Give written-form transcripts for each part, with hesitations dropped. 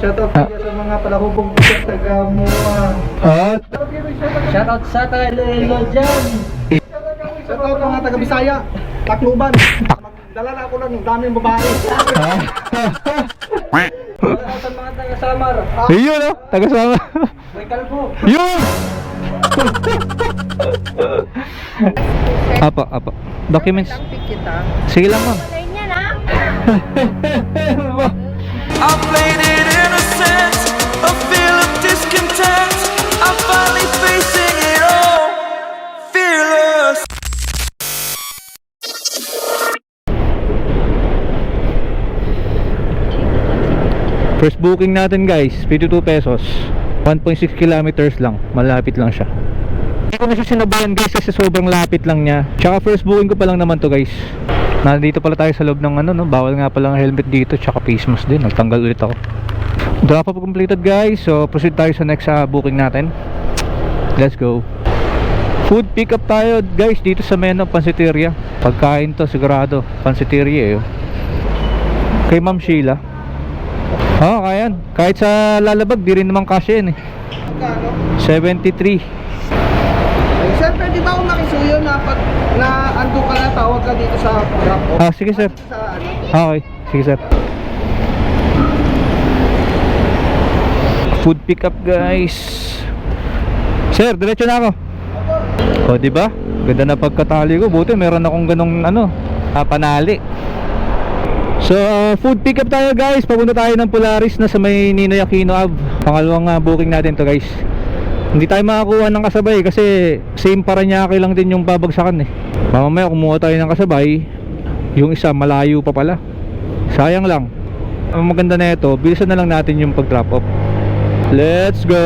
Shoutout kayo sa mga palahubog ko sa Tagamua. At Shoutout sa Tagalilo dyan. Shoutout mga taga-Bisaya, Tacloban. Magdala na ako ng daming babae. Shoutout sa mga taga-Samar. yun oh, taga-sama. May kalbo. Yun! Apa. Documents. Sige lang ma'am. I played it innocent, a feel of discontent. I'm finally facing it all, fearless. First booking natin guys, 52 pesos. 1.6 kilometers lang, malapit lang siya. Hindi ko na siya sinabayan guys kasi sobrang lapit lang niya. Tsaka first booking ko pa lang naman to guys. Nandito pala tayo sa loob ng ano no, bawal nga pala ang helmet dito tsaka face mask din. Nagtanggal ulit ako. Drop up completed guys. So proceed tayo sa next booking natin. Let's go. Food pick up tayo guys dito sa Meno Pansiteria. Pagkain to sigurado, Pansiteria eh. Kay Ma'am Sheila. Oh, kayan. Kahit sa lalabag di rin naman kasya yan eh. 73. Sir, pwede ba ako makisuyo na ando ka na, tawag ka dito sa drop off? Sige sir. Sa ano? Okay, sige sir. Food pick up guys. Sir, diretso na ako. O di ba? Ganda na pagkatali ko. Buti meron akong ganong panali. So food pick up tayo guys. Papunta tayo ng Polaris na sa may Ninoy Aquino Ave. Pangalawang booking natin to guys. Hindi tayo makakuha ng kasabay kasi same Paranaque lang din yung babagsakan eh. Mamaya kumuha tayo ng kasabay, yung isa malayo pa pala. Sayang lang. Ang maganda na ito, bilisan na lang natin yung pag drop off. Let's go.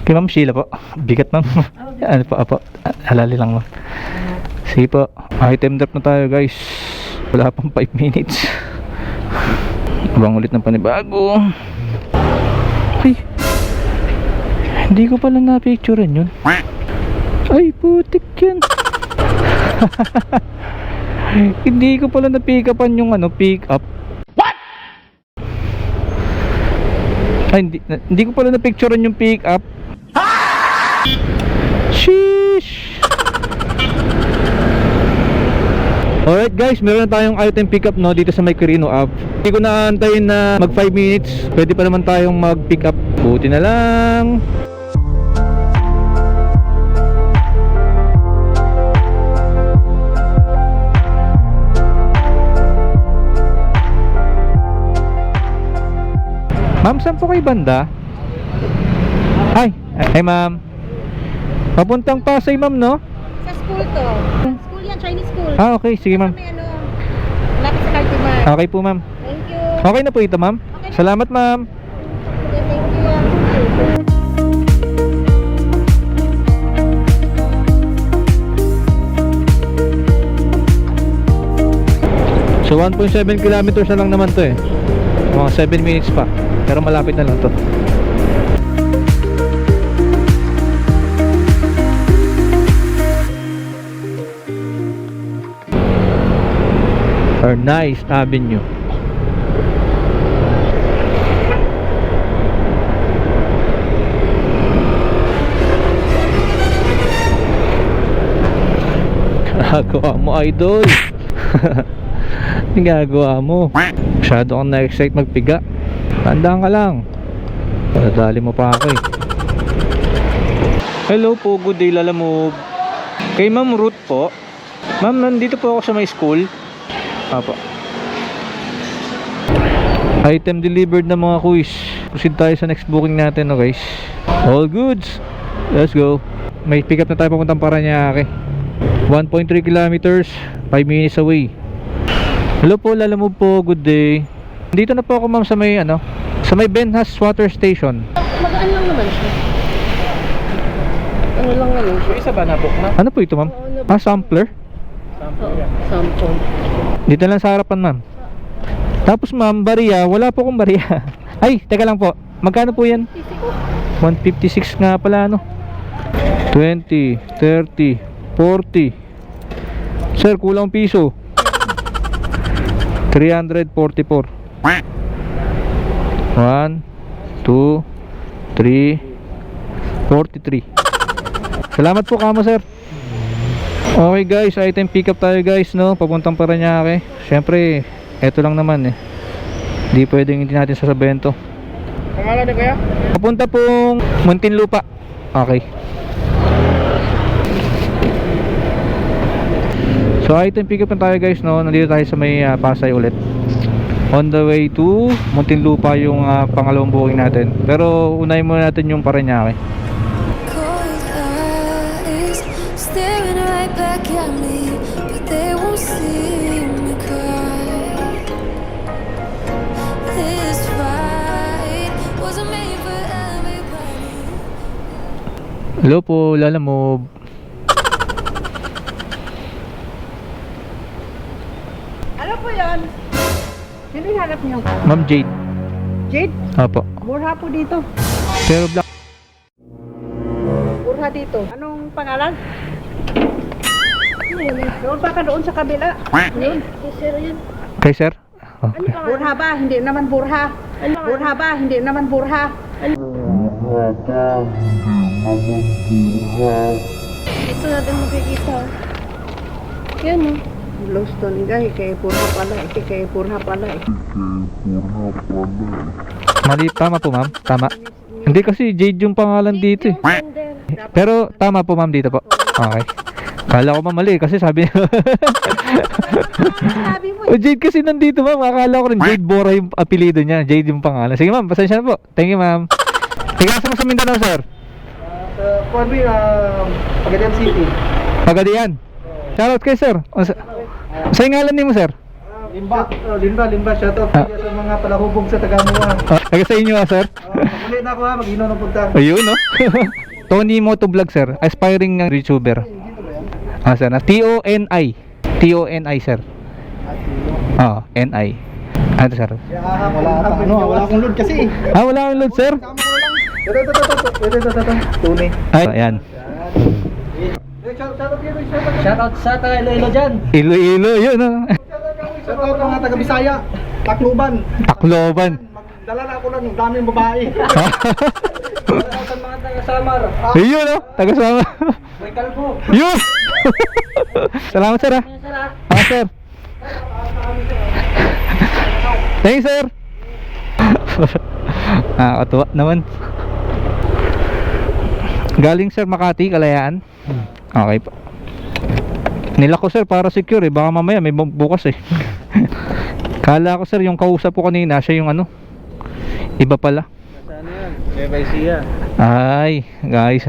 Kay Ma'am Sheila po. Bigat ma'am. Ano po, apo. Halali lang ma'am. Sige po. Item drop na tayo guys. Wala pang 5 minutes. Abang ulit ng panibago. Ay, hindi ko pala na-picturean yun. Ay, putik yan. Hindi ko pala na-pick upan yung pick up. What? Ay, hindi ko pala na-picturean yung pick up. Sheesh. Alright guys, meron na tayong item pick up no dito sa may Quirino Ave. Hindi ko na antayin na mag 5 minutes. Pwede pa naman tayong mag pick up. Buti na lang. Ma'am, saan po kayo banda? Hi. Hi ma'am. Papuntang Pasay ma'am no? Sa school to. School yan, Chinese school. Okay, sige ma'am. May lapit sa Cartimar. Okay po ma'am. Thank you. Okay na po ito ma'am. Okay. Salamat ma'am. Okay, thank you. So 1.7 kilometers na lang naman to eh. Mga 7 minutes pa. Pero malapit na lang to. Our nice avenue. Ginagawa mo idol. Ginagawa mo. Masyado kang na-excite magpiga. Tandaan ka lang. Nadali mo pa ako eh. Hello po, good day Lalamove. Kay Ma'am Ruth po. Ma'am, nandito po ako sa may school. Apo. Item delivered na mga quiz. Proceed tayo sa next booking natin, no guys. All goods. Let's go. May pick up na tayo papuntang Paranaque. 1.3 kilometers, 5 minutes away. Hello po, Lalamove po, good day. Dito na po ako ma'am sa may sa may Benhas Water Station. Magaan lang naman siya. Ano lang naman siya. Isa ba na book na? Ano po ito ma'am? Sampler? Sample. Dito lang sa harapan ma'am. Tapos ma'am, bariya, wala po akong bariya. Ay, teka lang po. Magkano po yan? 156 nga pala 20, 30, 40, Sir, kulang piso. 344. 1, 2, 3, 43. Salamat po kamo sir. Okay guys, item pick up tayo guys, no? Papuntang Parañaque. Syempre, eto lang naman eh. Hindi pwedeng hindi natin sasabihin to. Pangalan ni Kuya? Papunta pong Muntinlupa. Okay. So item pick up na tayo guys, no? Nandito tayo sa may Pasay ulit. On the way to Muntinlupa yung pangalawang booking natin. Pero unahin muna natin yung Parañaque. Cold eyes staring right back at me, but they won't see me cry. This fight wasn't made for everybody. Hello po, Lalamove. Ano po yan? Sino hanap niyo? Ma'am Jade. Jade? Opo. Murha po dito. Pero black. Murha dito. Anong pangalan? Doon pa ka doon sa kabila. Yun. Kay sir? Oh. Burha ba? Hindi naman burha. Burha ba? Hindi naman burha. Ito natin makikita. Yan o. Glowstone guy, kay burha pala. Kay burha pala. Mali, tama po ma'am. Tama. Hindi kasi Jade yung pangalan dito eh. Pero tama po ma'am dito po. Okay. Kala ko ma'am mali kasi sabi Sabi mo O Jade kasi nandito ma'am. Akala ko rin Jade Bora yung apelido niya. Jade yung pangalan. Sige ma'am, pasensya na po. Thank you ma'am. Tigasan mo sa Mindanao sir. Kuanbi, Pagadian City. Pagadian. Shoutout kay sir. Sa ngalan niyo mo sir? Limba. Limba. Shoutout Ah. sa mga palahubog sa Tagamuha. Taga sa inyo sir? Muli na ako ha, mag-inom ng punta. Ayun no. Tony Motovlog sir. Aspiring YouTuber. Sir. Toni. Toni sir. Ni. Ano sir? Wala akong load kasi. Wala kang load sir? Kama ko na lang. Ito. Tuni. Ay, ayan. Shoutout sa taga Iloilo dyan. Iloilo, yun no. Shoutout mga taga Bisaya. Tacloban. Tacloban. Magdala na ako ng daming babae. Shoutout sa mga taga Samar. Ayun no. Taga-sama. May kalbo. Yun. Salamat sir sir. Thanks sir. Katuwa naman. Galing sir Makati, Kalayaan. Okay po. Nila ko sir para secure eh. Baka mamaya may bukas eh. Kala ko sir yung kausap ko kanina siya yung ano. Iba pala. Nueva Ecija. Ay, guys.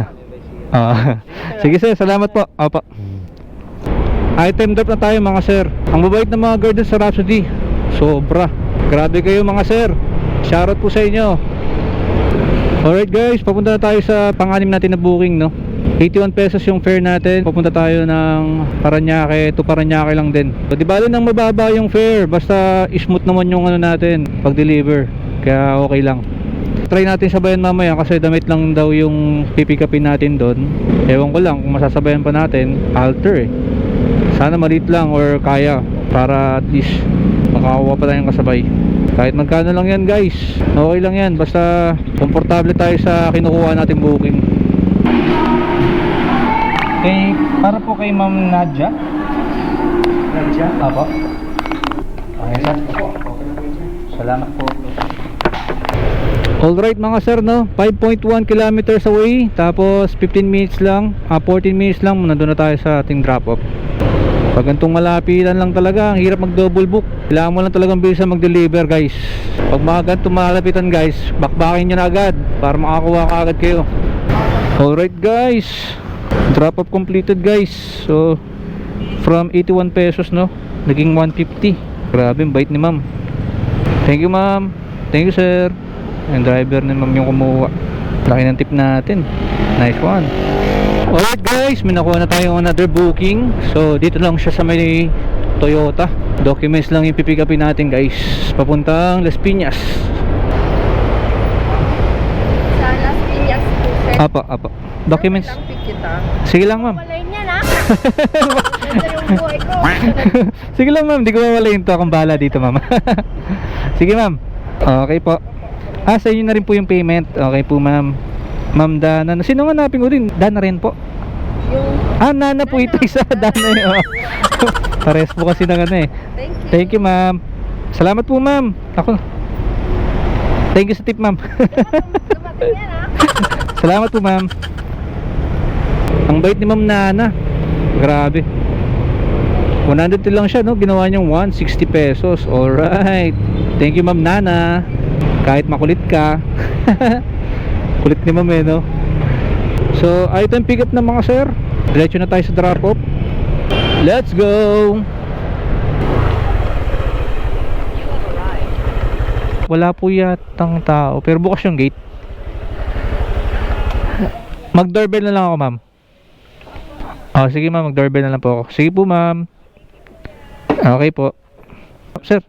Sige sir, salamat po. Opo. Item drop na tayo mga sir. Ang babait ng mga guard sa Rhapsody. Sobra. Grabe kayo mga sir. Shoutout po sa inyo. Alright guys, papunta na tayo sa pang-anim natin na booking no. 81 pesos yung fare natin. Papunta tayo ng Parañaque to Parañaque lang din. So, di bali nang mababa yung fare. Basta smooth naman yung ano natin pag-deliver. Kaya okay lang. Try natin sabayan mamaya kasi damit lang daw yung pipikapin natin doon. Ewan ko lang kung masasabayan pa natin. Alter eh. Sana maliit lang or kaya para at least makakuha pa tayong kasabay. Kahit magkano lang yan guys, okay lang yan. Basta komportable tayo sa kinukuha natin booking. Para po kay Ma'am Nadia. Apo. Okay sir. Salamat po. Alright mga sir no, 5.1 kilometers away. Tapos 15 minutes lang 14 minutes lang nandun na tayo sa ating drop off. Pag gantong malapitan lang talaga, ang hirap mag double book. Kailangan mo lang talagang bilisan mag deliver guys. Pag mga gantong malapitan guys, bakbakin nyo na agad para makakuha ka agad kayo. Alright guys, drop off completed guys. So from 81 pesos no, naging 150. Grabe, bait ni ma'am. Thank you ma'am. Thank you sir. Yung driver ni ma'am yung kumuha. Laki ng tip natin. Nice one. Alright guys, may nakuha na tayong another booking. So dito lang siya sa may Toyota. Documents lang yung pipick upin natin guys. Papuntang Las Piñas. Sa Las Piñas po, sir. Apa. Documents. Lang pick kita. Sige lang ma'am. Walay niya na. Ganda yung buhay ko. Sige lang ma'am, di ko mawalayin to. Akong bahala dito ma'am. Sige ma'am. Okay po. Sa inyo na rin po yung payment. Okay po ma'am. Ma'am Dana. Sino nga hanapin ko rin? Dana rin po. Yung, Nana po ito isa. Dana yun. Pares po kasi ng ano eh. thank you. Thank you ma'am. Salamat po ma'am. Ako. Thank you sa tip ma'am. Dumating yan ha. Salamat po ma'am. Ang bait ni ma'am Nana. Grabe. 100 lang siya no. Ginawa niyang 160 pesos. Alright. Thank you ma'am Nana. Kahit makulit ka. Kulit ni ma'am eh no. So item pick up na mga sir. Diretso na tayo sa drop off. Let's go. Wala po yatang tao. Pero bukas yung gate. Mag-doorbell na lang ako ma'am. Sige ma'am, mag-doorbell na lang po ako. Sige po ma'am. Okay po. Sir,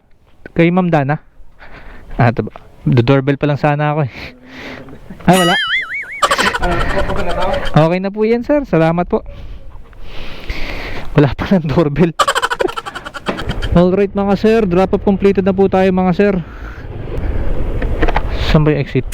kay ma'am Dana. Doorbell pa lang sana ako eh. Ay wala. Okay na po yan sir. Salamat po. Wala pa ng doorbell. Alright mga sir, drop off completed na po tayo mga sir. Saan ba yung exit?